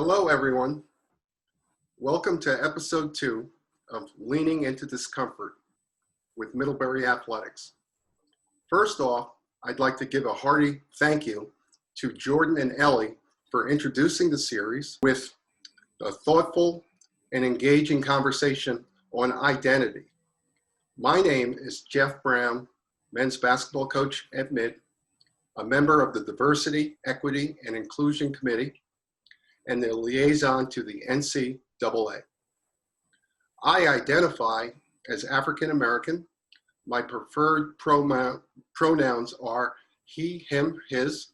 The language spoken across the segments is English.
Hello, everyone. Welcome to episode 2 of Leaning Into Discomfort with Middlebury Athletics. First off, I'd like to give a hearty thank you to Jordan and Ellie for introducing the series with a thoughtful and engaging conversation on identity. My name is Jeff Brown, men's basketball coach at MID, a member of the Diversity, Equity, and Inclusion Committee, and the liaison to the NCAA. I identify as African American. My preferred pronouns are he, him, his,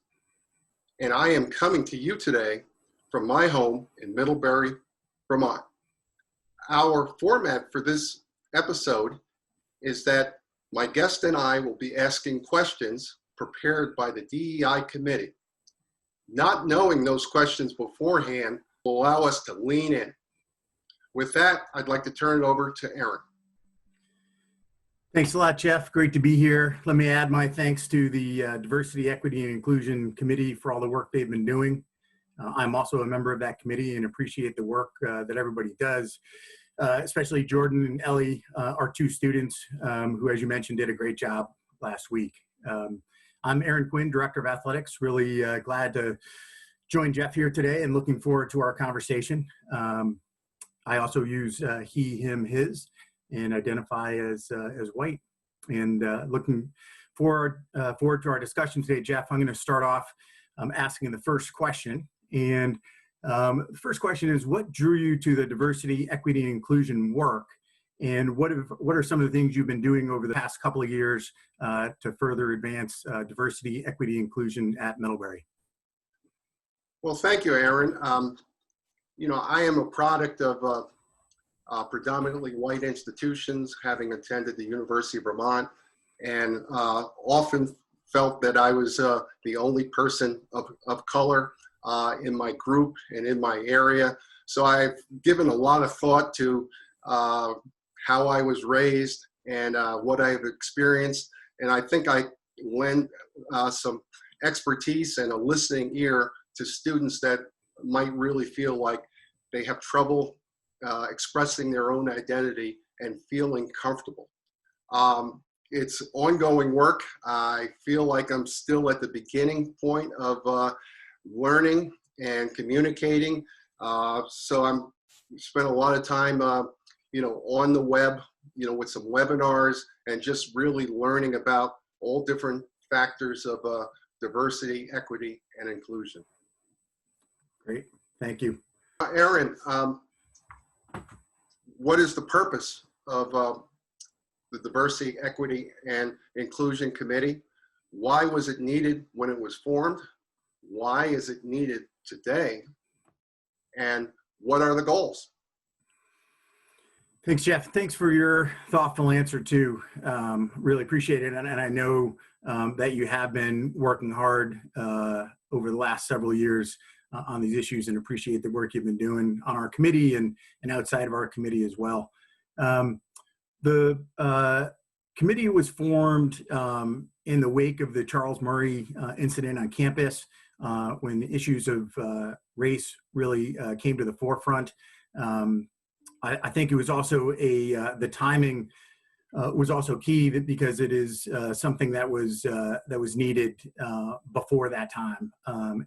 and I am coming to you today from my home in Middlebury, Vermont. Our format for this episode is that my guest and I will be asking questions prepared by the DEI Committee. Not knowing those questions beforehand will allow us to lean in. With that, I'd like to turn it over to Erin. Thanks a lot, Jeff. Great to be here. Let me add my thanks to the Diversity, Equity, and Inclusion Committee for all the work they've been doing. I'm also a member of that committee and appreciate the work that everybody does, especially Jordan and Ellie, our two students who, as you mentioned, did a great job last week. I'm Erin Quinn, Director of Athletics. Really glad to join Jeff here today and looking forward to our conversation. I also use he, him, his, and identify as white. And looking forward to our discussion today, Jeff. I'm going to start off asking the first question. And the first question is, what drew you to the diversity, equity, and inclusion work? And what are some of the things you've been doing over the past couple of years to further advance diversity, equity, inclusion at Middlebury? Well, thank you, Erin. I am a product of predominantly white institutions, having attended the University of Vermont, and often felt that I was the only person of color in my group and in my area. So I've given a lot of thought to how I was raised and what I've experienced. And I think I lend some expertise and a listening ear to students that might really feel like they have trouble expressing their own identity and feeling comfortable. It's ongoing work. I feel like I'm still at the beginning point of learning and communicating. So I'm spent a lot of time on the web, with some webinars and just really learning about all different factors of diversity, equity, and inclusion. Great, thank you. Erin, what is the purpose of the Diversity, Equity, and Inclusion Committee? Why was it needed when it was formed? Why is it needed today? And what are the goals? Thanks, Jeff. Thanks for your thoughtful answer too. Really appreciate it. And I know that you have been working hard over the last several years on these issues, and appreciate the work you've been doing on our committee and outside of our committee as well. The committee was formed in the wake of the Charles Murray incident on campus, when the issues of race really came to the forefront. I think it was also the timing was also key, because it is something that was needed before that time.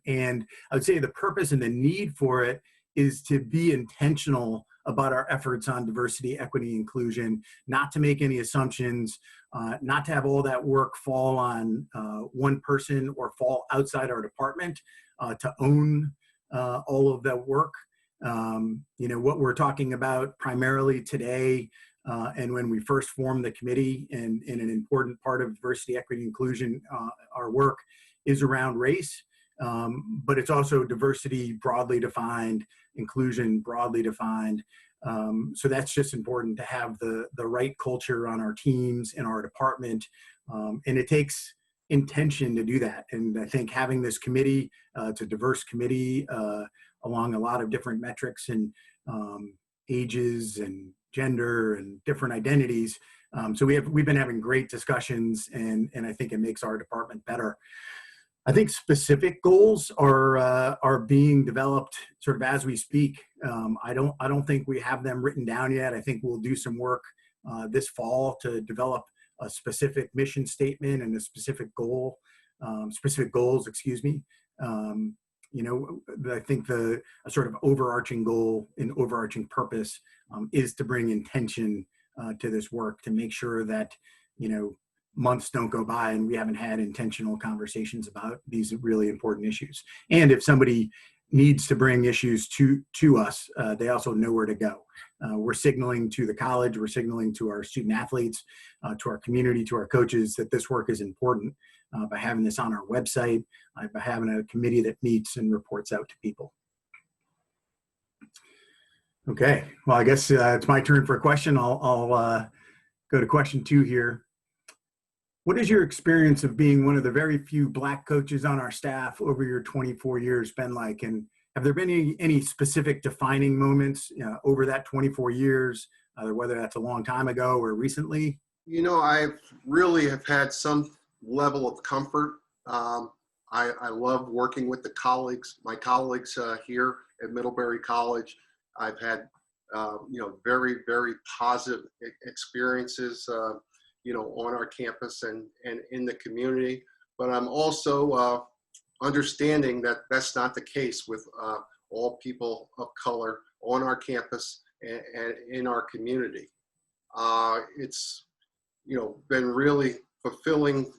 And I would say the purpose and the need for it is to be intentional about our efforts on diversity, equity, inclusion, not to make any assumptions, not to have all that work fall on one person or fall outside our department, to own all of that work. What we're talking about primarily today, and when we first formed the committee, and an important part of diversity, equity, inclusion, our work is around race, but it's also diversity broadly defined, inclusion broadly defined. So that's just important to have the right culture on our teams and our department, and it takes intention to do that. And I think having this committee, it's a diverse committee along a lot of different metrics and ages and gender and different identities. So we've been having great discussions, and I think it makes our department better. I think specific goals are being developed sort of as we speak. I don't think we have them written down yet. I think we'll do some work this fall to develop a specific mission statement and a specific specific goals. Excuse me. I think a sort of overarching goal and overarching purpose is to bring intention to this work, to make sure that months don't go by and we haven't had intentional conversations about these really important issues. And if somebody needs to bring issues to us, they also know where to go. We're signaling to the college, we're signaling to our student athletes, to our community, to our coaches that this work is important by having this on our website, by having a committee that meets and reports out to people. Okay, well, I guess it's my turn for a question. I'll go to question 2 here. What is your experience of being one of the very few Black coaches on our staff over your 24 years been like? And have there been any specific defining moments over that 24 years, whether that's a long time ago or recently? I really have had some level of comfort. I love working with my colleagues here at Middlebury College. I've had, very, very positive experiences on our campus and in the community, but I'm also understanding that that's not the case with all people of color on our campus and in our community. It's, been really fulfilling,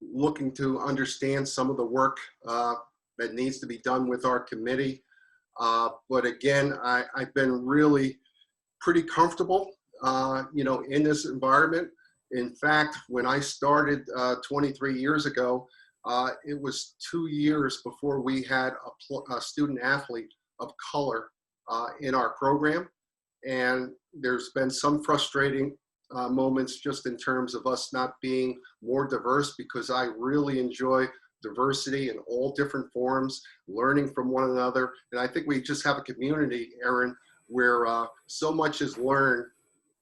looking to understand some of the work that needs to be done with our committee. But again, I've been really pretty comfortable in this environment. In fact, when I started 23 years ago, it was 2 years before we had a student athlete of color in our program. And there's been some frustrating moments just in terms of us not being more diverse, because I really enjoy diversity in all different forms, learning from one another. And I think we just have a community, Erin, where so much is learned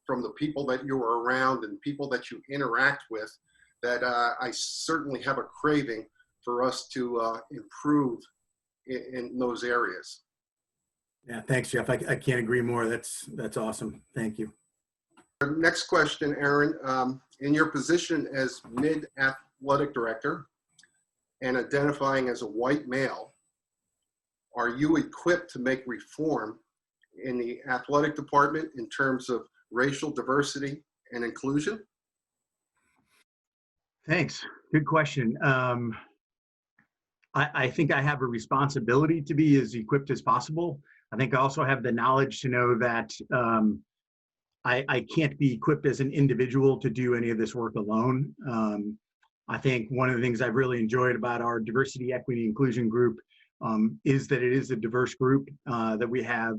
from the people that you're around and people that you interact with, that I certainly have a craving for us to improve in those areas. Yeah, thanks, Jeff. I can't agree more. That's awesome. Thank you. Our next question, Erin, in your position as mid-athletic director and identifying as a white male, are you equipped to make reform in the athletic department in terms of racial diversity and inclusion? Thanks. Good question. I think I have a responsibility to be as equipped as possible. I think I also have the knowledge to know that I can't be equipped as an individual to do any of this work alone. I think one of the things I've really enjoyed about our diversity, equity, inclusion group is that it is a diverse group, that we have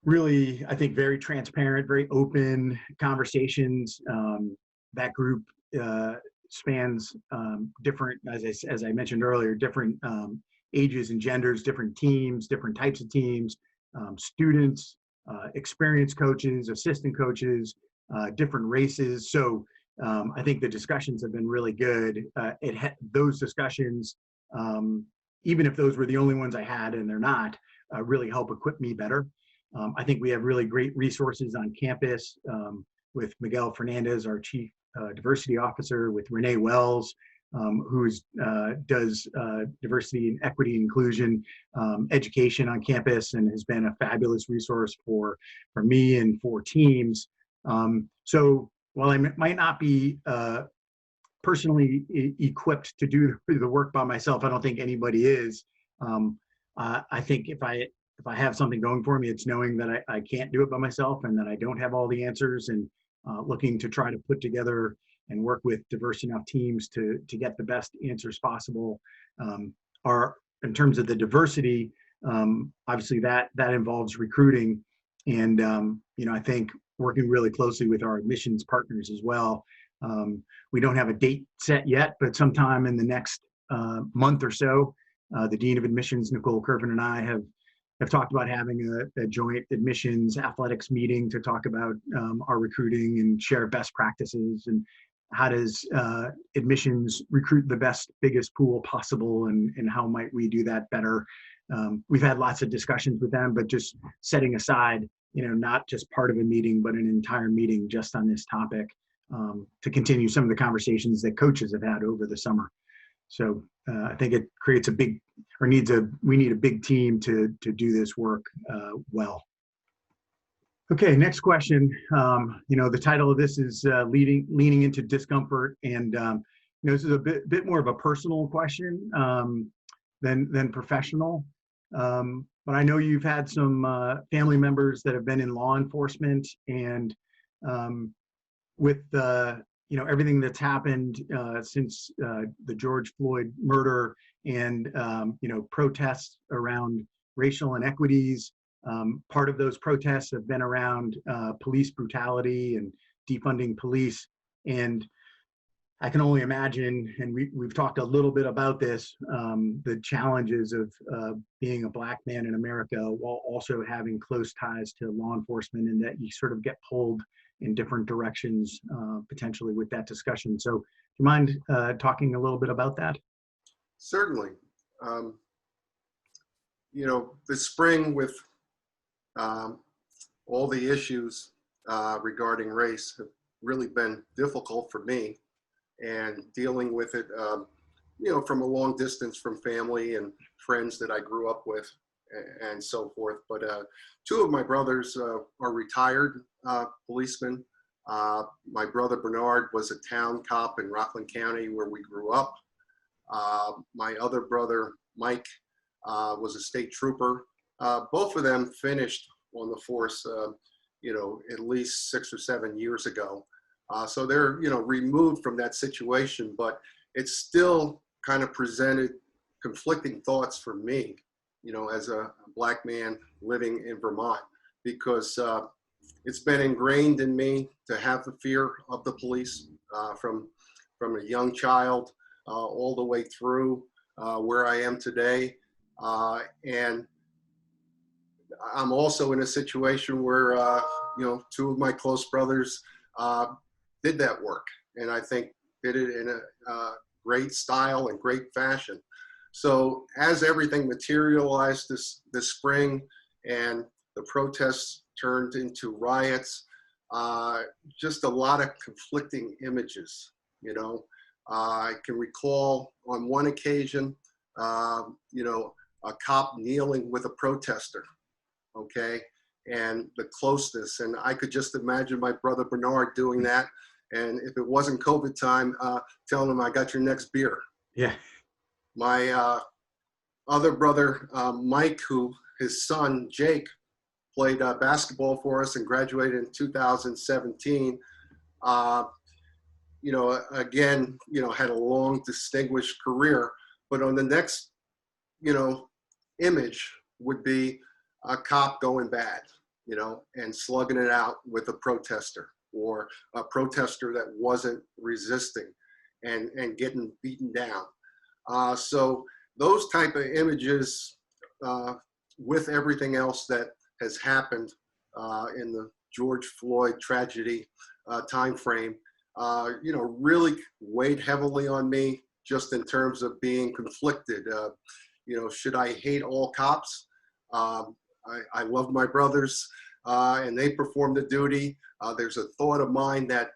really, I think, very transparent, very open conversations. That group spans different, as I mentioned earlier, different ages and genders, different teams, different types of teams, students, experienced coaches, assistant coaches, different races. So I think the discussions have been really good. Those discussions, even if those were the only ones I had, and they're not, really help equip me better. I think we have really great resources on campus with Miguel Fernandez, our Chief Diversity Officer, with Renee Wells, who does diversity and equity inclusion education on campus and has been a fabulous resource for me and for teams. So while I might not be personally equipped to do the work by myself, I don't think anybody is. I think if I have something going for me, it's knowing that I can't do it by myself and that I don't have all the answers, and looking to try to put together and work with diverse enough teams to get the best answers possible. In terms of the diversity, obviously that involves recruiting, and I think working really closely with our admissions partners as well. We don't have a date set yet, but sometime in the next month or so, the Dean of Admissions, Nicole Kervin, and I have talked about having a joint admissions athletics meeting to talk about our recruiting and share best practices. And how does admissions recruit the best, biggest pool possible, and how might we do that better? We've had lots of discussions with them, but just setting aside, not just part of a meeting, but an entire meeting just on this topic, to continue some of the conversations that coaches have had over the summer. So I think it creates we need a big team to do this work well. Okay, next question. The title of this is Leaning Into Discomfort. And this is a bit more of a personal question than professional. But I know you've had some family members that have been in law enforcement, and with everything that's happened since the George Floyd murder, and protests around racial inequities. Part of those protests have been around police brutality and defunding police. And I can only imagine, and we've talked a little bit about this, the challenges of being a Black man in America while also having close ties to law enforcement, and that you sort of get pulled in different directions potentially with that discussion. So do you mind talking a little bit about that? Certainly. The spring with all the issues regarding race have really been difficult for me, and dealing with it, from a long distance from family and friends that I grew up with and so forth. But two of my brothers are retired policemen. My brother Bernard was a town cop in Rockland County where we grew up. My other brother Mike was a state trooper. Both of them finished on the force, at least 6 or 7 years ago. So they're, removed from that situation, but it still kind of presented conflicting thoughts for me, as a Black man living in Vermont, because it's been ingrained in me to have the fear of the police from a young child all the way through where I am today. And I'm also in a situation where, two of my close brothers did that work, and I think did it in a great style and great fashion. So as everything materialized this spring and the protests turned into riots, just a lot of conflicting images, I can recall on one occasion, a cop kneeling with a protester, okay? And the closeness, and I could just imagine my brother Bernard doing that. And if it wasn't COVID time, telling him, I got your next beer. Yeah. My other brother, Mike, who his son, Jake, played basketball for us and graduated in 2017. Again, had a long, distinguished career. But on the next, image would be a cop going bad, and slugging it out with a protester, or a protester that wasn't resisting and getting beaten down. So those type of images, with everything else that has happened in the George Floyd tragedy timeframe, really weighed heavily on me, just in terms of being conflicted. Should I hate all cops? I love my brothers, and they perform the duty. There's a thought of mine that,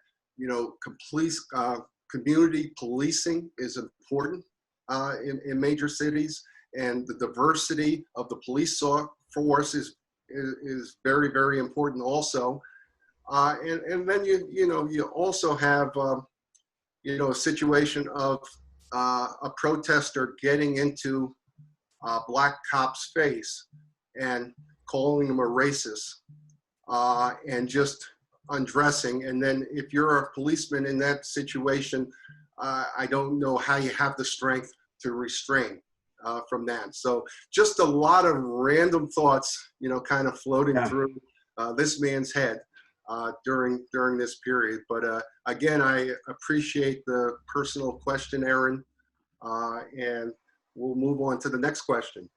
community policing is important in major cities, and the diversity of the police force is very, very important also. And then you also have a situation of a protester getting into a Black cop's face and calling him a racist, and just undressing. And then if you're a policeman in that situation, I don't know how you have the strength to restrain from that. So just a lot of random thoughts, kind of floating through this man's head during this period. But again, I appreciate the personal question, Erin, and we'll move on to the next question.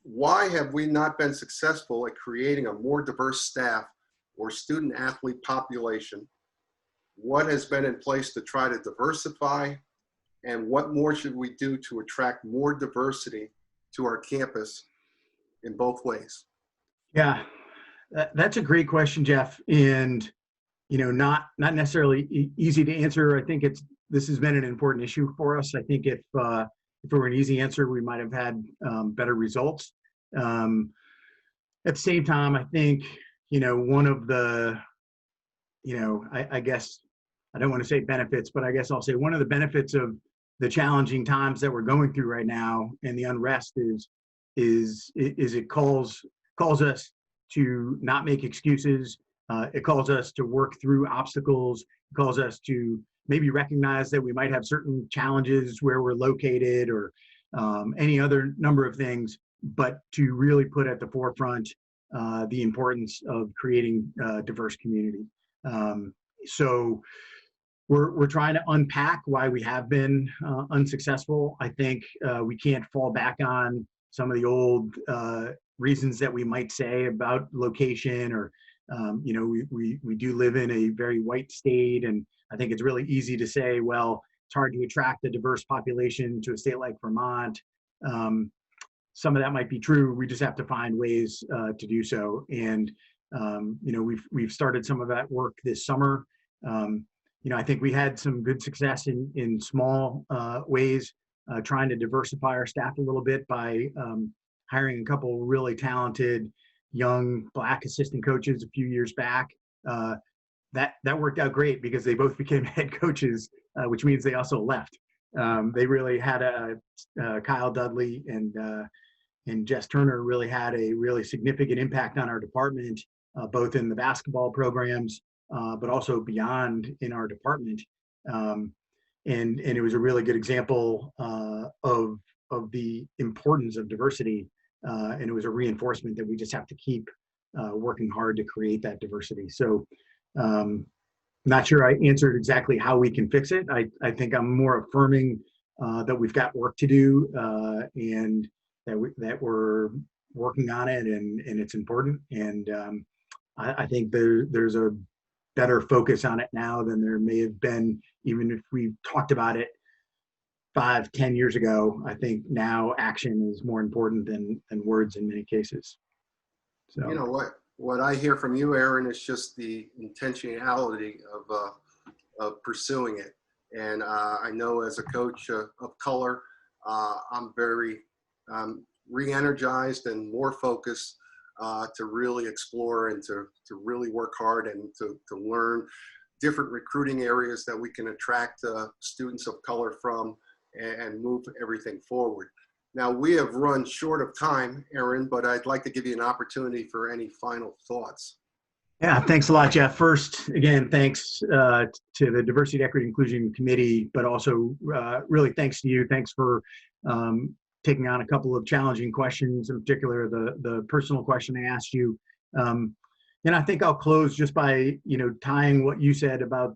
Why have we not been successful at creating a more diverse staff or student athlete population what has been in place to try to diversify, and what more should we do to attract more diversity to our campus in both ways? Yeah, that's a great question, Jeff. And, not necessarily easy to answer. I think this has been an important issue for us. I think if it were an easy answer, we might have had better results. At the same time, I think, one of the, I guess, I don't want to say benefits, but I guess I'll say one of the benefits of the challenging times that we're going through right now and the unrest is it calls us to not make excuses. It calls us to work through obstacles. It calls us to maybe recognize that we might have certain challenges where we're located or any other number of things, but to really put at the forefront the importance of creating a diverse community. So we're trying to unpack why we have been unsuccessful. I think we can't fall back on some of the old reasons that we might say about location or, we do live in a very white state, and I think it's really easy to say, well, it's hard to attract a diverse population to a state like Vermont. Some of that might be true. We just have to find ways to do so. And, we've started some of that work this summer. I think we had some good success in small ways, trying to diversify our staff a little bit by hiring a couple really talented young Black assistant coaches a few years back. That worked out great because they both became head coaches, which means they also left. They really had Kyle Dudley and Jess Turner really had a really significant impact on our department, both in the basketball programs, but also beyond in our department. And it was a really good example of the importance of diversity. And it was a reinforcement that we just have to keep working hard to create that diversity. So not sure I answered exactly how we can fix it. I think I'm more affirming that we've got work to do and that we're working on it and it's important. And I think there's a better focus on it now than there may have been, even if we talked about it 5-10 years ago. I think now action is more important than words in many cases. So, you know what I hear from you, Erin, is just the intentionality of pursuing it. And I know as a coach of color, I'm very re-energized and more focused to really explore and to really work hard and to learn different recruiting areas that we can attract students of color from and move everything forward. Now, we have run short of time, Erin, but I'd like to give you an opportunity for any final thoughts. Yeah, thanks a lot, Jeff. First, again, thanks to the Diversity, Equity, Inclusion Committee, but also really thanks to you. Thanks for taking on a couple of challenging questions, in particular the personal question I asked you. And I think I'll close just by tying what you said about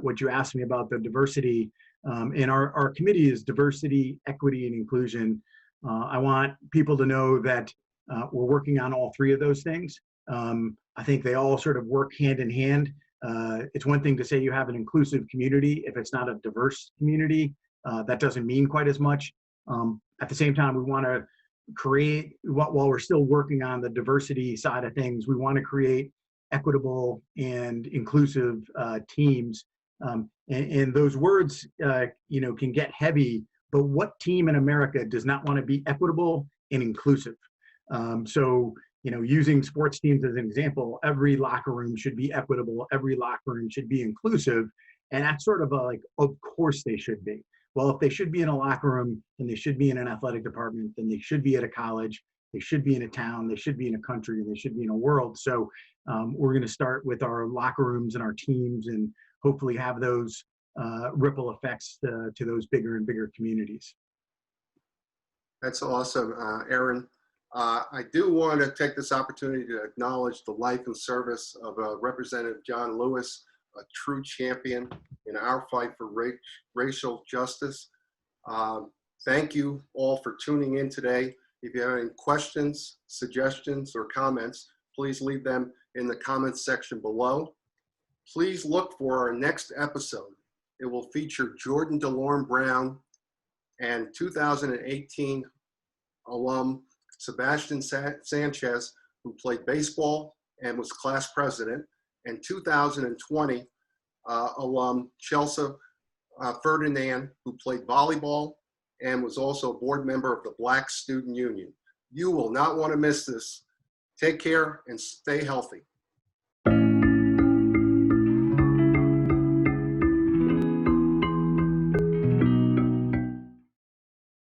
what you asked me about the diversity. And our committee is diversity, equity, and inclusion. I want people to know that we're working on all three of those things. I think they all sort of work hand in hand. It's one thing to say you have an inclusive community. If it's not a diverse community, that doesn't mean quite as much. At the same time, we want to create, while we're still working on the diversity side of things, we want to create equitable and inclusive teams. And those words, can get heavy, but what team in America does not want to be equitable and inclusive? So, using sports teams as an example, every locker room should be equitable. Every locker room should be inclusive. And that's sort of of course they should be. Well, if they should be in a locker room, then they should be in an athletic department, then they should be at a college, they should be in a town, they should be in a country, and they should be in a world. So we're going to start with our locker rooms and our teams and hopefully have those ripple effects to those bigger and bigger communities. That's awesome, Erin. I do want to take this opportunity to acknowledge the life and service of Representative John Lewis, a true champion in our fight for racial justice. Thank you all for tuning in today. If you have any questions, suggestions, or comments, please leave them in the comments section below. Please look for our next episode. It will feature Jordan DeLorme Brown and 2018 alum Sebastian Sanchez, who played baseball and was class president, and 2020 alum Chelsea Ferdinand, who played volleyball and was also a board member of the Black Student Union. You will not want to miss this. Take care and stay healthy.